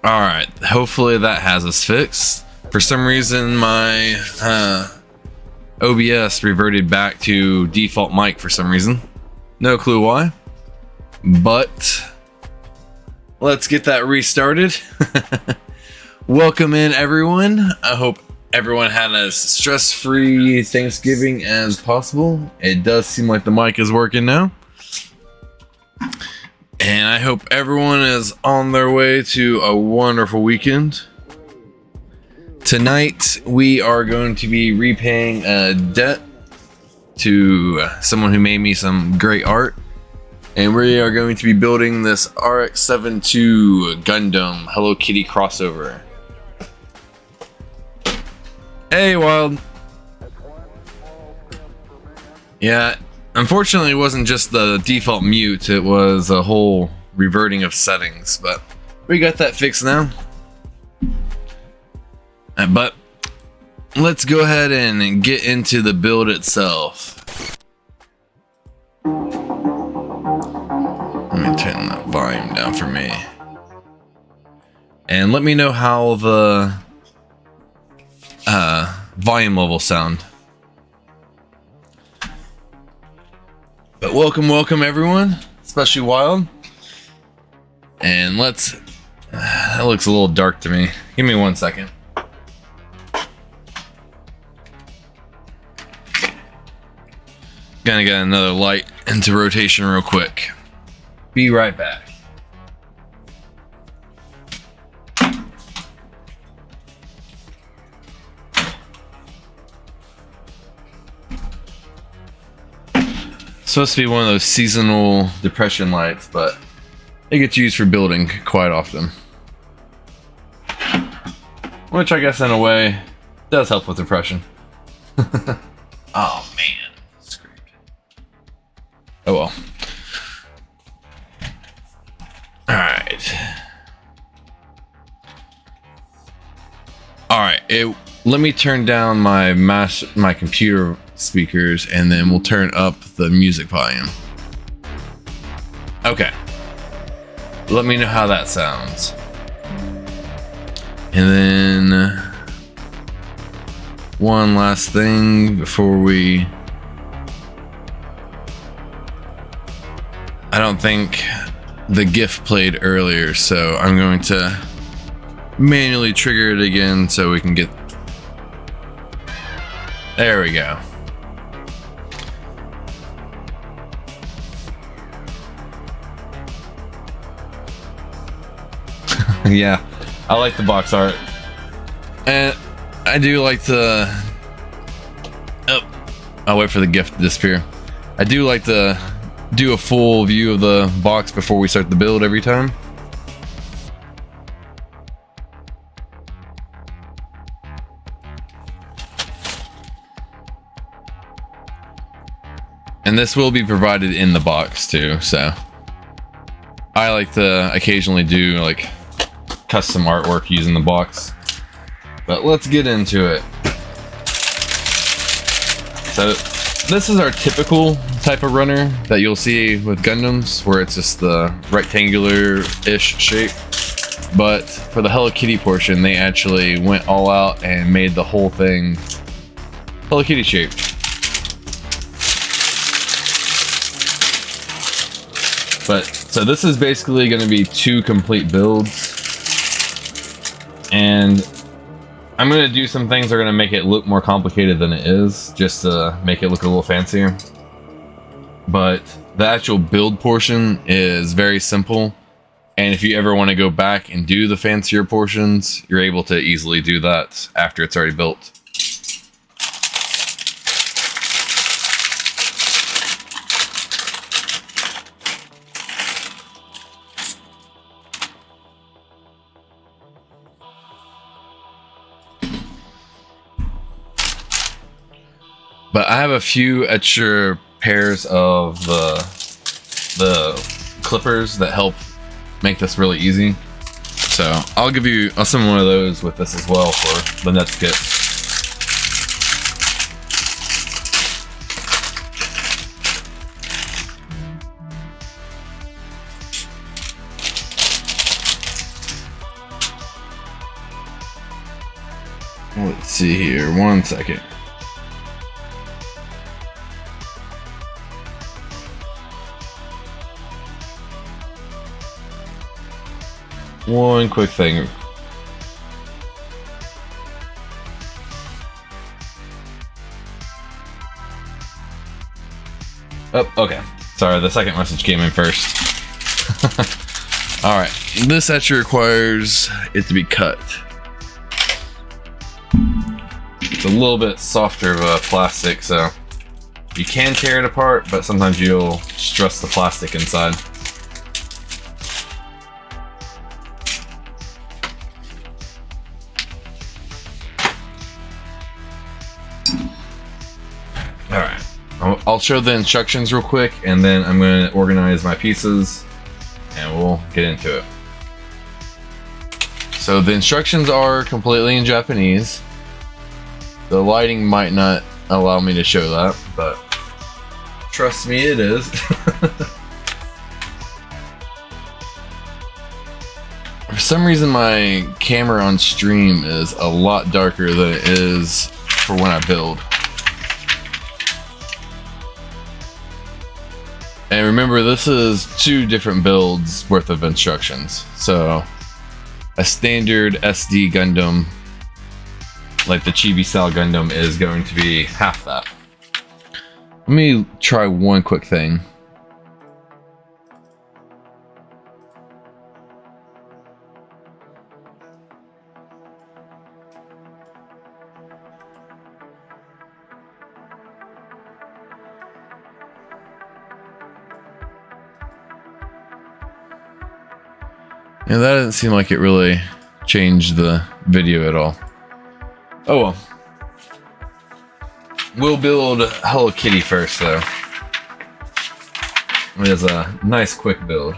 Alright, hopefully that has us fixed. For some reason, my OBS reverted back to default mic for some reason. No clue why. But let's get that restarted. Welcome in, everyone. I hope everyone had as stress-free Thanksgiving as possible. It does seem like the mic is working now. And I hope everyone is on their way to a wonderful weekend. Tonight, we are going to be repaying a debt to someone who made me some great art. And we are going to be building this RX78 Gundam Hello Kitty crossover. Hey, Wild. Yeah. Unfortunately, it wasn't just the default mute, it was a whole reverting of settings, but we got that fixed now. But let's go ahead and get into the build itself. Let me turn that volume down for me. And let me know how the volume levels sound. But welcome everyone, especially Wild. And let's, that looks a little dark to me. Give me 1 second. Gonna get another light into rotation real quick. Be right back. supposed to be one of those seasonal depression lights, but it gets used for building quite often. Which I guess in a way does help with depression. Oh man. Screwed. Oh well. Alright. Alright, let me turn down my computer speakers and then we'll turn up the music volume. Okay. Let me know how that sounds. And then one last thing before we... I don't think the GIF played earlier, so I'm going to manually trigger it again so we can get... There we go. Yeah, I like the box art. And I do like the... Oh, I'll wait for the GIF to disappear. I do like to do a full view of the box before we start the build every time. And this will be provided in the box too, so I like to occasionally do like custom artwork using the box. But let's get into it. So this is our typical type of runner that you'll see with Gundams, where it's just the rectangular-ish shape. But for the Hello Kitty portion, they actually went all out and made the whole thing Hello Kitty shaped. But so this is basically going to be 2 complete builds, and I'm going to do some things that are going to make it look more complicated than it is, just to make it look a little fancier. But the actual build portion is very simple, and if you ever want to go back and do the fancier portions, you're able to easily do that after it's already built. But I have a few extra pairs of the clippers that help make this really easy. So I'll send one of those with this as well for the next kit. Let's see here, 1 second. One quick thing. Oh, okay. Sorry, the second message came in first. Alright, this actually requires it to be cut. It's a little bit softer of a plastic, so you can tear it apart, but sometimes you'll stress the plastic inside. Alright, I'll show the instructions real quick, and then I'm going to organize my pieces, and we'll get into it. So the instructions are completely in Japanese. The lighting might not allow me to show that, but trust me, it is. For some reason, my camera on stream is a lot darker than it is for when I build. And remember, this is 2 different builds worth of instructions. So a standard SD Gundam, like the Chibi style Gundam, is going to be half that. Let me try one quick thing. Yeah, that doesn't seem like it really changed the video at all. Oh well. We'll build Hello Kitty first, though. It is a nice, quick build.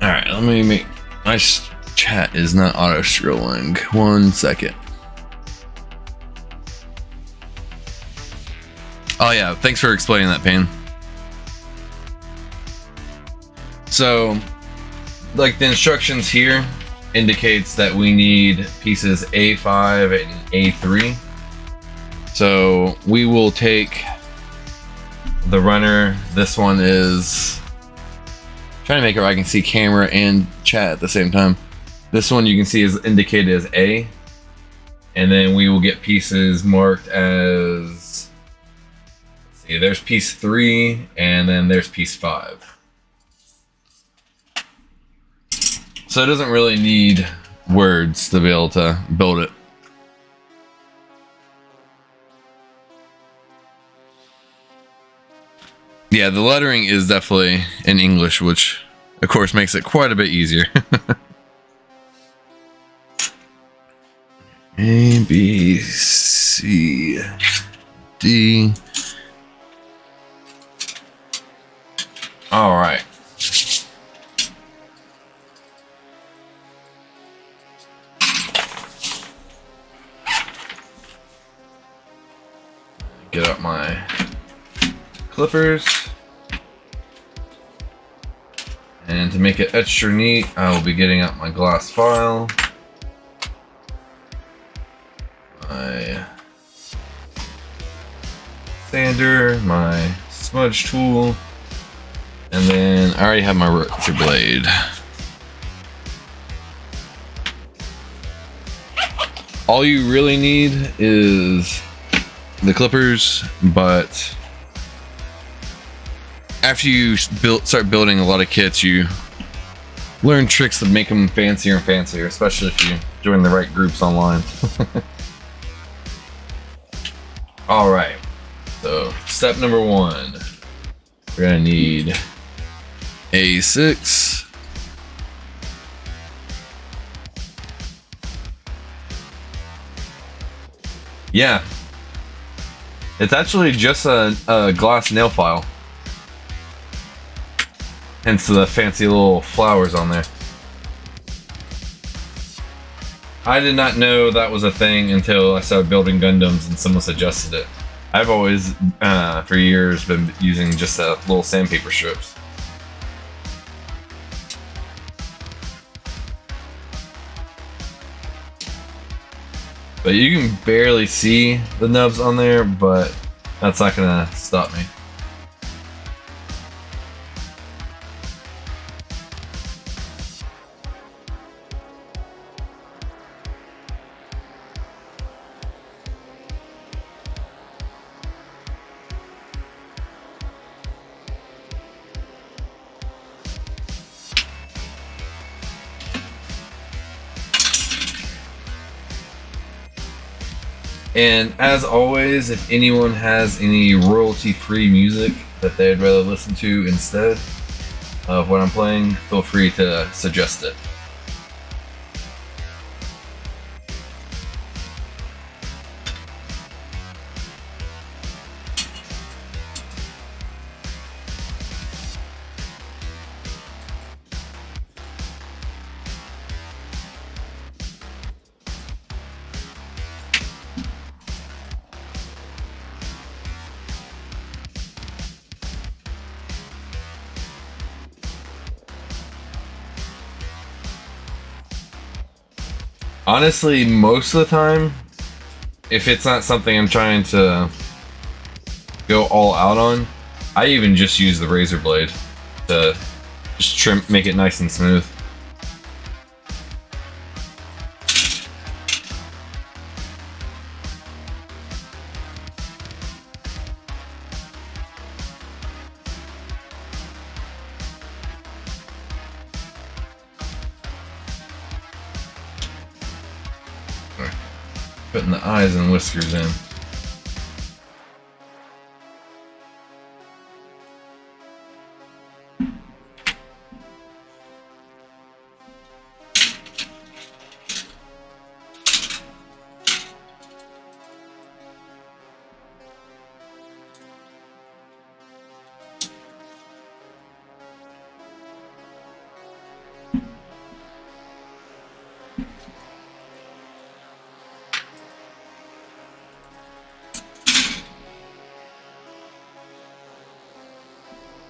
Alright, let me make... My chat is not auto-scrolling. 1 second. Oh yeah, thanks for explaining that, Payne. So, like the instructions here indicates that we need pieces A5 and A3. So we will take the runner. This one is... Trying to make it where I can see camera and chat at the same time. This one you can see is indicated as A. And then we will get pieces marked as... Let's see, there's piece 3 and then there's piece 5. So it doesn't really need words to be able to build it. Yeah, the lettering is definitely in English, which of course makes it quite a bit easier. A, B, C, D. All right. Get up my clippers. And to make it extra neat, I will be getting out my glass file, my sander, my smudge tool, and then I already have my razor blade. All you really need is the clippers, but after you start building a lot of kits, you learn tricks that make them fancier and fancier, especially if you join the right groups online. Alright, so step number 1. We're gonna need A6. Yeah, it's actually just a glass nail file. Hence the fancy little flowers on there. I did not know that was a thing until I started building Gundams and someone suggested it. I've always, for years, been using just little sandpaper strips. But you can barely see the nubs on there, but that's not gonna stop me. And as always, if anyone has any royalty-free music that they'd rather listen to instead of what I'm playing, feel free to suggest it. Honestly, most of the time, if it's not something I'm trying to go all out on, I even just use the razor blade to Just trim, make it nice and smooth. Putting the eyes and whiskers in.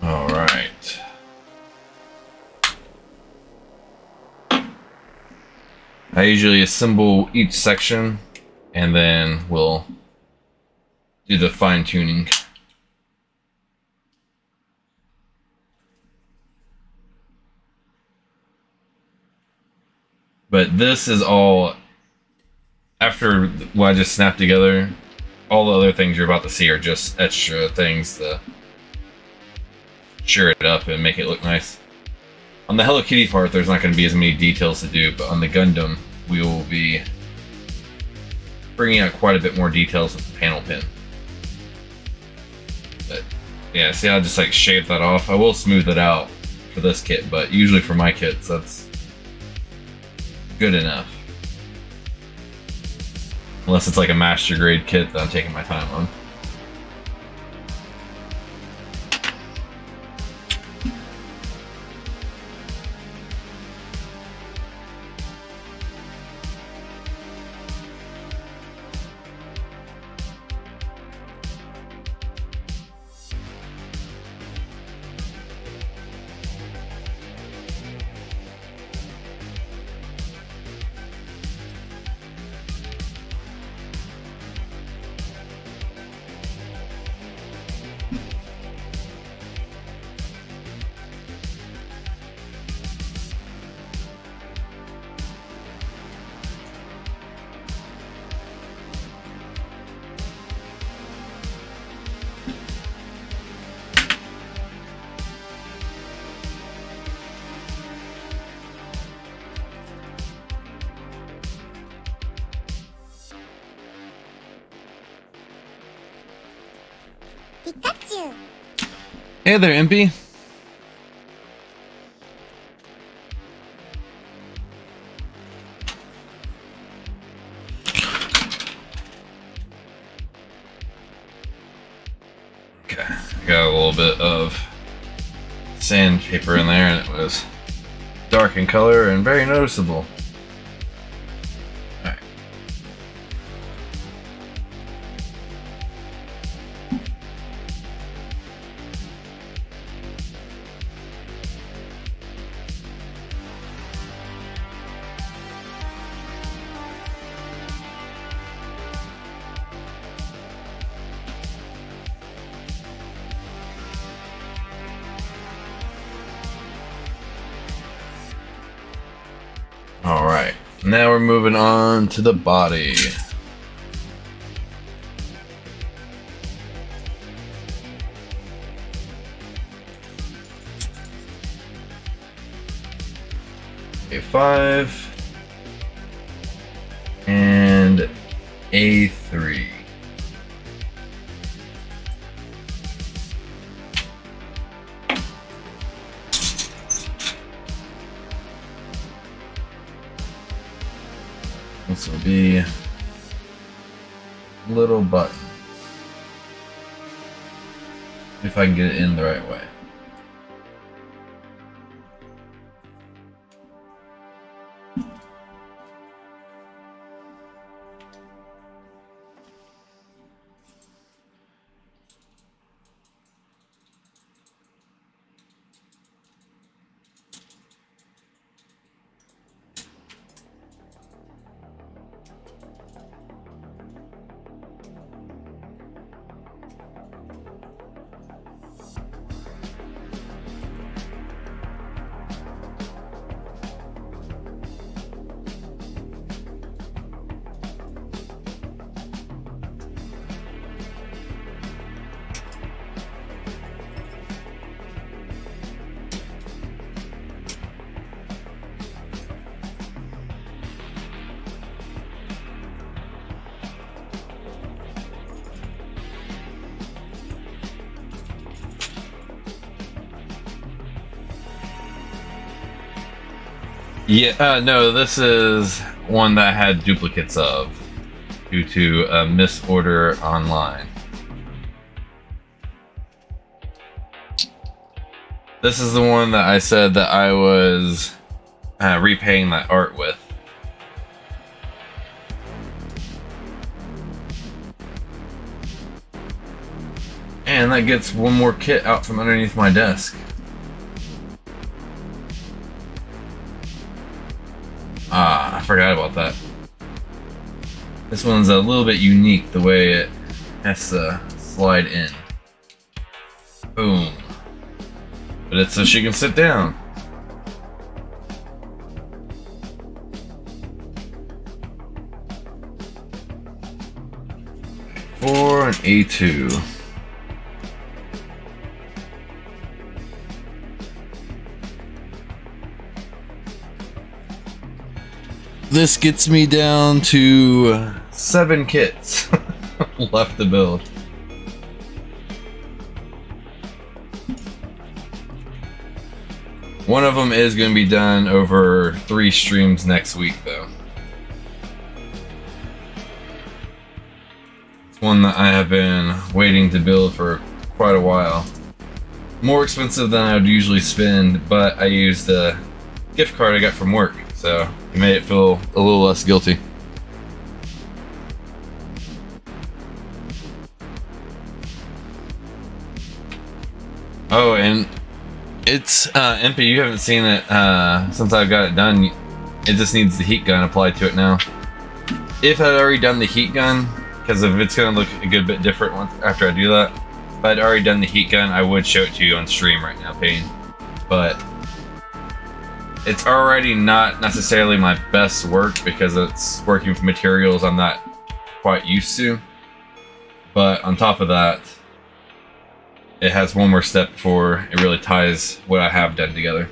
All right. I usually assemble each section and then we'll do the fine tuning. But this is all after what I just snapped together. All the other things you're about to see are just extra things to sure it up and make it look nice. On the Hello Kitty part, there's not going to be as many details to do, but on the Gundam, we will be bringing out quite a bit more details with the panel pin. But yeah, see how I just like shaved that off? I will smooth it out for this kit, but usually for my kits, that's good enough. Unless it's like a master grade kit that I'm taking my time on. Hey there, Impy. Okay, I got a little bit of sandpaper in there and it was dark in color and very noticeable. Alright. Alright, now we're moving on to the body. A5 and A3. This will be little button. If I can get it in the right way. Yeah, no, this is one that I had duplicates of due to a misorder online. This is the one that I said that I was repaying that art with. And that gets one more kit out from underneath my desk. Ah, I forgot about that. This one's a little bit unique the way it has to slide in. Boom. But it's so she can sit down. For an A2. This gets me down to 7 kits left to build. One of them is going to be done over 3 streams next week, though. It's one that I have been waiting to build for quite a while. More expensive than I would usually spend, but I used a gift card I got from work, so it made it feel a little less guilty. Oh, and it's MP, you haven't seen it since I've got it done. It just needs the heat gun applied to it now. If I'd already done the heat gun, because if it's going to look a good bit different after I do that, if I'd already done the heat gun, I would show it to you on stream right now, Payne. But it's already not necessarily my best work because it's working with materials I'm not quite used to. But on top of that, it has one more step before it really ties what I have done together.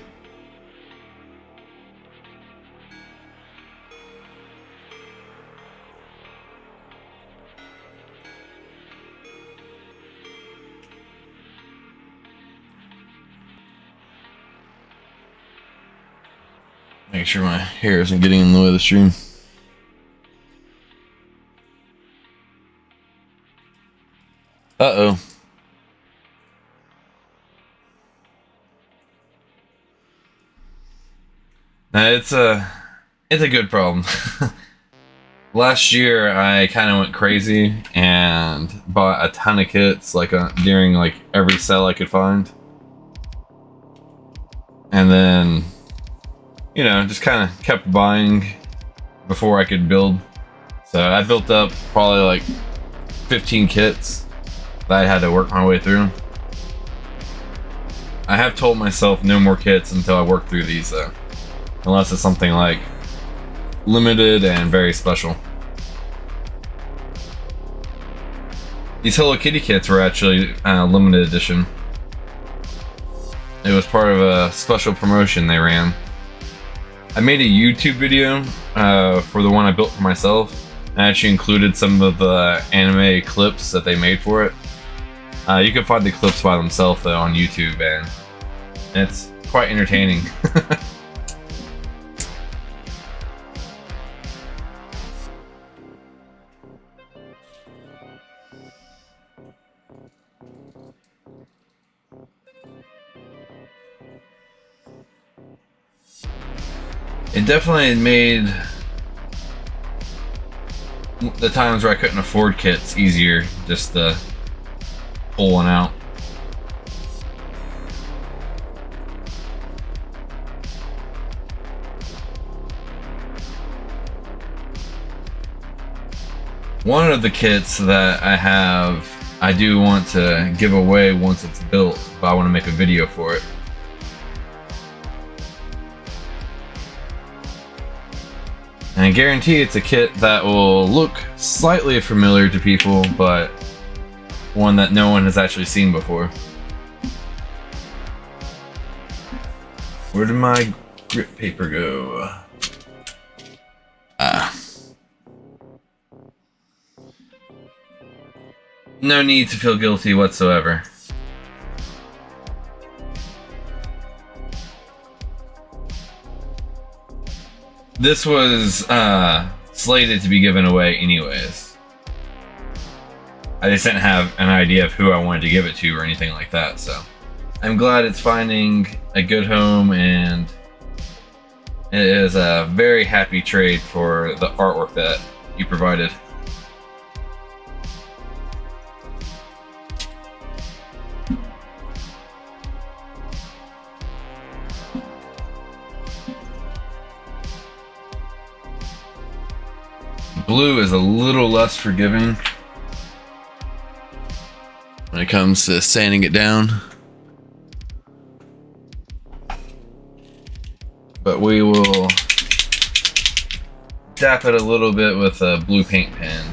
Make sure my hair isn't getting in the way of the stream. Uh-oh. Now it's a good problem. Last year I kind of went crazy and bought a ton of kits during every sale I could find. And then, you know, just kind of kept buying before I could build. So I built up probably 15 kits that I had to work my way through. I have told myself no more kits until I work through these though. Unless it's something limited and very special. These Hello Kitty kits were actually limited edition. It was part of a special promotion they ran. I made a YouTube video for the one I built for myself. I actually included some of the anime clips that they made for it. You can find the clips by themselves though on YouTube, and it's quite entertaining. It definitely made the times where I couldn't afford kits easier just to pull one out. One of the kits that I have, I do want to give away once it's built, but I want to make a video for it. And I guarantee it's a kit that will look slightly familiar to people, but one that no one has actually seen before. Where did my grit paper go? No need to feel guilty whatsoever. this was slated to be given away anyways. I just didn't have an idea of who I wanted to give it to or anything like that, so I'm glad it's finding a good home, and it is a very happy trade for the artwork that you provided. Blue is a little less forgiving when it comes to sanding it down, but we will dap it a little bit with a blue paint pen.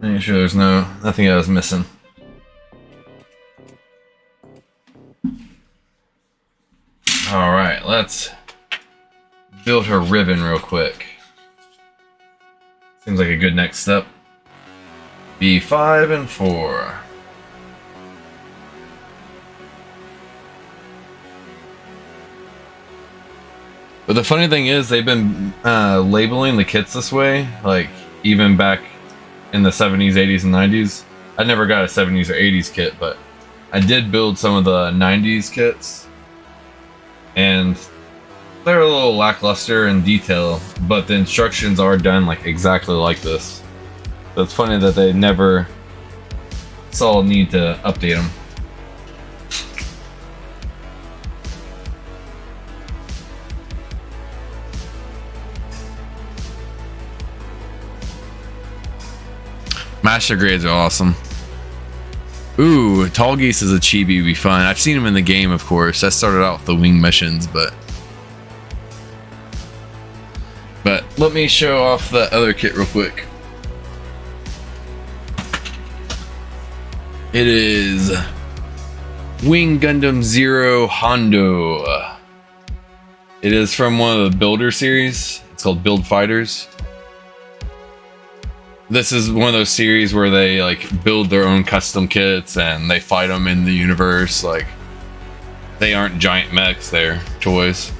Making sure there's nothing I was missing. Alright, let's build her ribbon real quick. Seems like a good next step. B5 and 4. But the funny thing is, they've been labeling the kits this way, like even back in the 70s, 80s, and 90s. I never got a 70s or 80s kit, but I did build some of the 90s kits, and they're a little lackluster in detail, but the instructions are done like exactly like this. So it's funny that they never saw a need to update them. Master grades are awesome. Ooh, Tall Geese is a chibi would be fun. I've seen him in the game, of course. I started out with the wing missions, but let me show off the other kit real quick. It is Wing Gundam Zero Hondo. It is from one of the Builder series. It's called Build Fighters. This is one of those series where they like build their own custom kits and they fight them in the universe. Like, they aren't giant mechs, they're toys.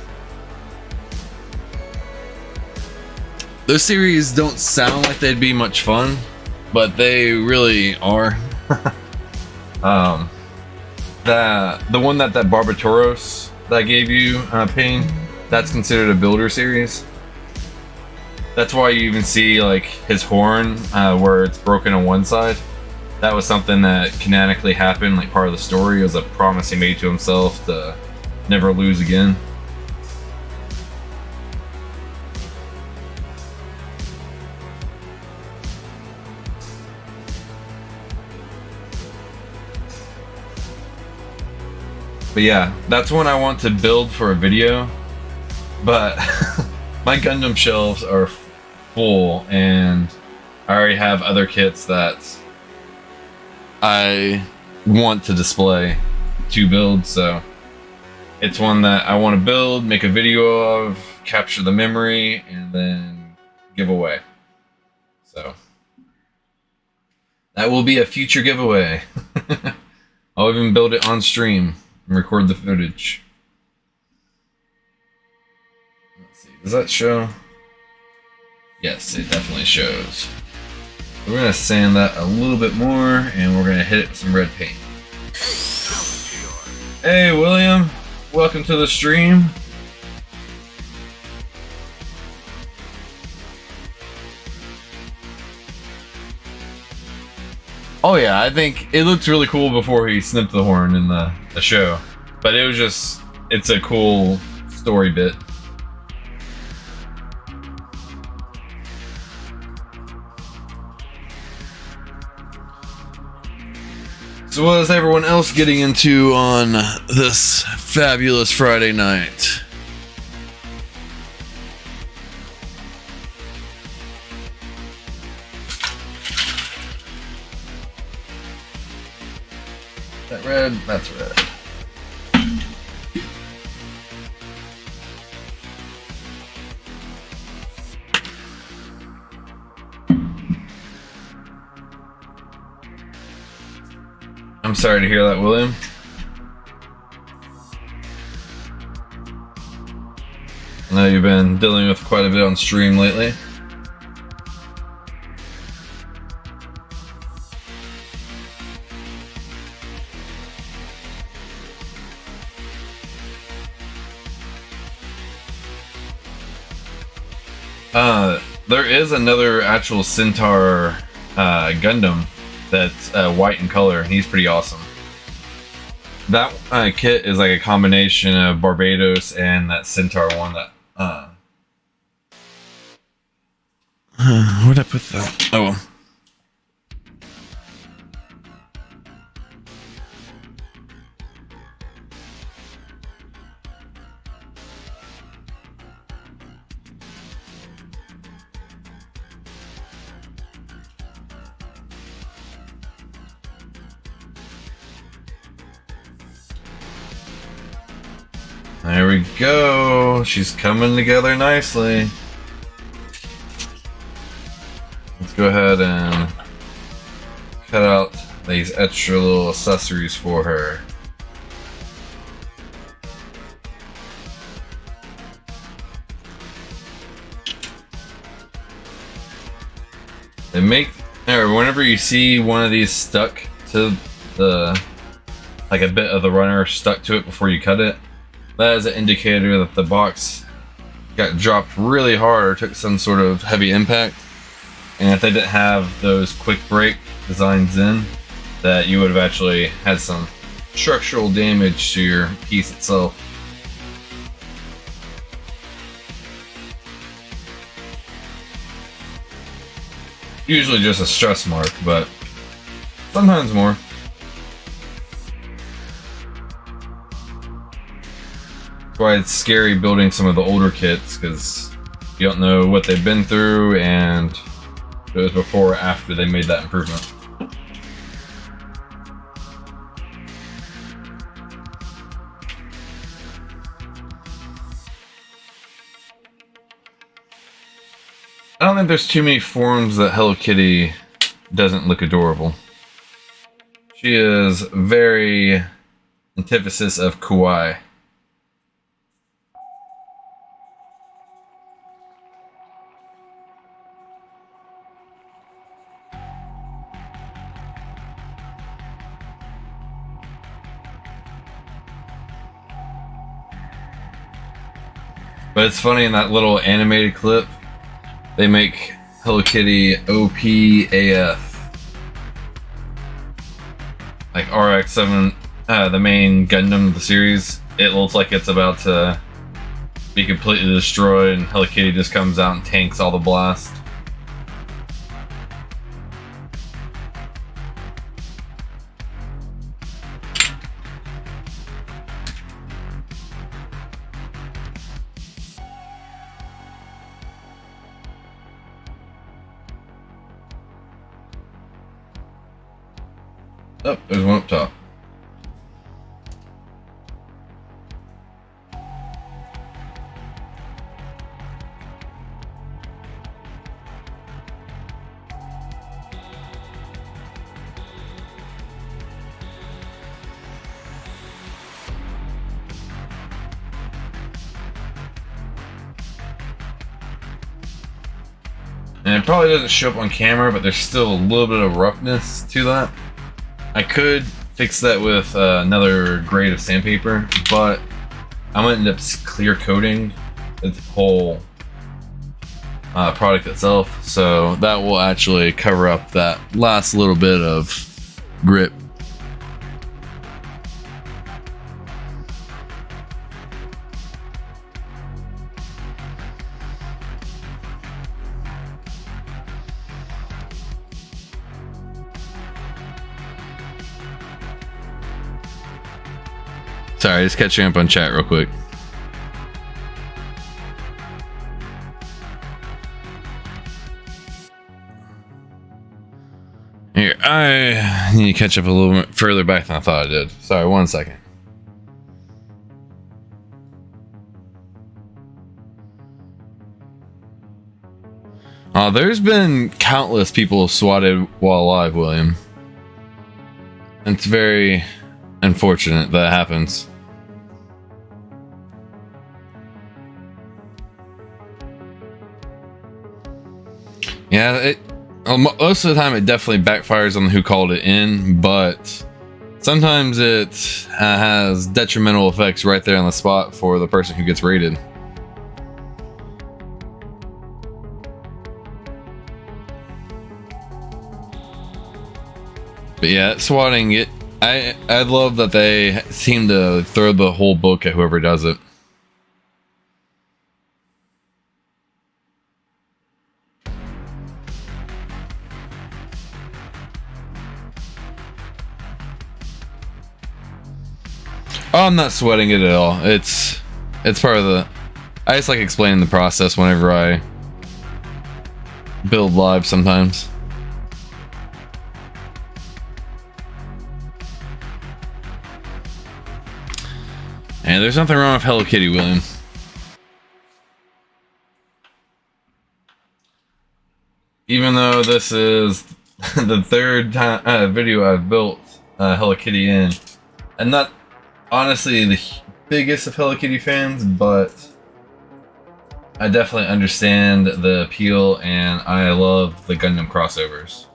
Those series don't sound like they'd be much fun, but they really are. The one that Barbatoros that I gave you, Pain, that's considered a builder series. That's why you even see like his horn where it's broken on one side. That was something that canonically happened, like part of the story. It was a promise he made to himself to never lose again. But yeah, that's one I want to build for a video, but my Gundam shelves are full and I already have other kits that I want to display to build, so it's one that I want to build, make a video of, capture the memory, and then give away. So that will be a future giveaway. I'll even build it on stream and record the footage. Let's see, does that show? Yes, it definitely shows. We're gonna sand that a little bit more and we're gonna hit it with some red paint. Hey William, welcome to the stream. Oh yeah, I think it looked really cool before he snipped the horn in the show. But it was just, it's a cool story bit. So what is everyone else getting into on this fabulous Friday night? That red? That's red. I'm sorry to hear that, William. I know you've been dealing with quite a bit on stream lately. There is another actual Centaur Gundam that's white in color, and he's pretty awesome. That kit is like a combination of Barbados and that Centaur one that where'd I put that? Oh well. There we go. She's coming together nicely. Let's go ahead and cut out these extra little accessories for her. They make, or whenever you see one of these stuck to the, like a bit of the runner stuck to it before you cut it, that is an indicator that the box got dropped really hard or took some sort of heavy impact. And if they didn't have those quick break designs in, that you would have actually had some structural damage to your piece itself. Usually just a stress mark, but sometimes more. That's why it's scary building some of the older kits, because you don't know what they've been through and if it was before or after they made that improvement. I don't think there's too many forms that Hello Kitty doesn't look adorable. She is very antithesis of kawaii. But it's funny, in that little animated clip, they make Hello Kitty OP AF. Like RX7, the main Gundam of the series, it looks like it's about to be completely destroyed, and Hello Kitty just comes out and tanks all the blast. Oh, there's one up top. And it probably doesn't show up on camera, but there's still a little bit of roughness to that. I could fix that with another grade of sandpaper, but I'm gonna end up clear coating the whole product itself, so that will actually cover up that last little bit of grip. Sorry, just catching up on chat real quick. Here, I need to catch up a little bit further back than I thought I did. Sorry, 1 second. There's been countless people swatted while alive, William. It's very unfortunate that happens. Yeah, most of the time it definitely backfires on who called it in, but sometimes it has detrimental effects right there on the spot for the person who gets raided. But yeah, swatting it, I love that they seem to throw the whole book at whoever does it. Oh, I'm not sweating it at all. It's part of the... I just like explaining the process whenever I build live sometimes. And there's nothing wrong with Hello Kitty, William. Even though this is the third time video I've built Hello Kitty in, I'm not honestly the biggest of Hello Kitty fans, but I definitely understand the appeal, and I love the Gundam crossovers.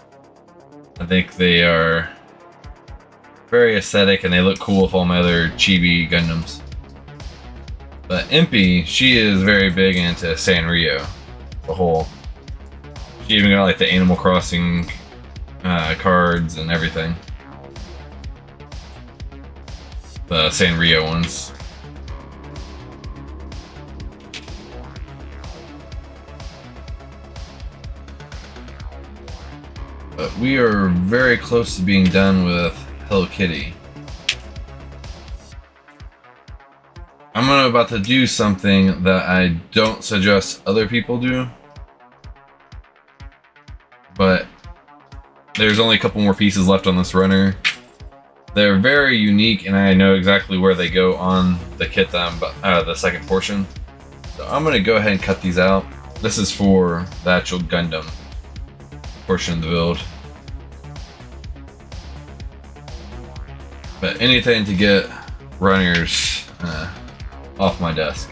I think they are very aesthetic and they look cool with all my other chibi Gundams. But Impy, she is very big into Sanrio, the whole. She even got like the Animal Crossing cards and everything. The Sanrio ones. But we are very close to being done with Hello Kitty. I'm about to do something that I don't suggest other people do. But there's only a couple more pieces left on this runner. They're very unique, and I know exactly where they go on the kit that I'm the second portion. So I'm gonna go ahead and cut these out. This is for the actual Gundam portion of the build. But anything to get runners off my desk.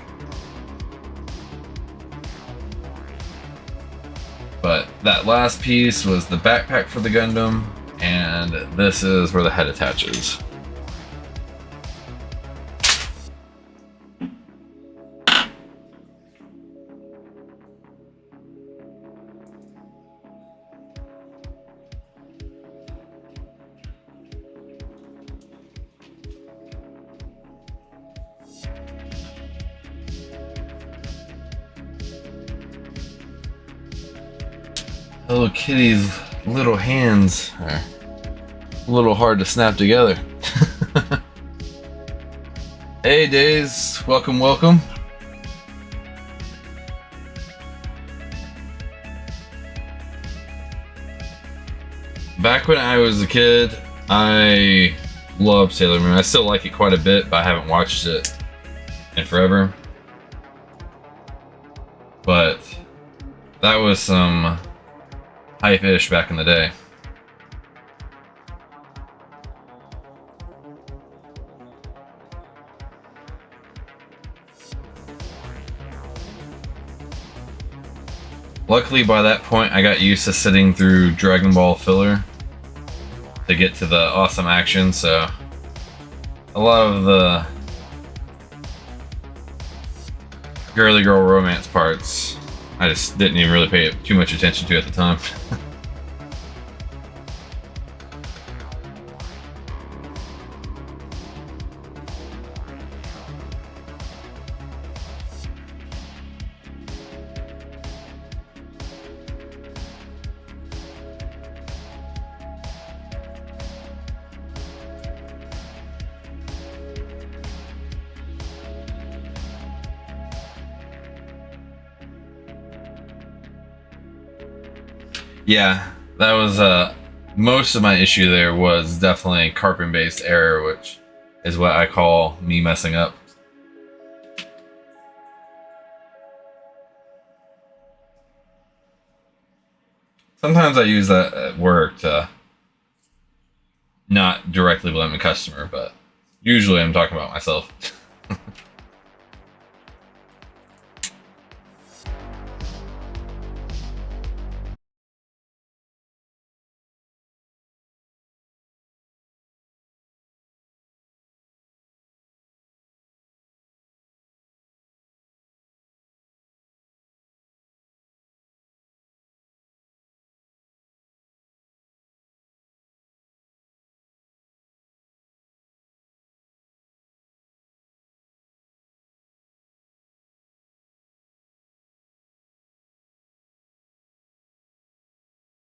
But that last piece was the backpack for the Gundam, and this is where the head attaches. Hello Kitty's little hands are a little hard to snap together. Hey Days, welcome, welcome. Back when I was a kid, I loved Sailor Moon. I still like it quite a bit, but I haven't watched it in forever. But that was some hype-ish back in the day. Luckily by that point I got used to sitting through Dragon Ball filler to get to the awesome action, so a lot of the girly girl romance parts I just didn't even really pay too much attention to at the time. Yeah, that was most of my issue there was definitely carpin based error, which is what I call me messing up. Sometimes I use that at work to not directly blame the customer, but usually I'm talking about myself.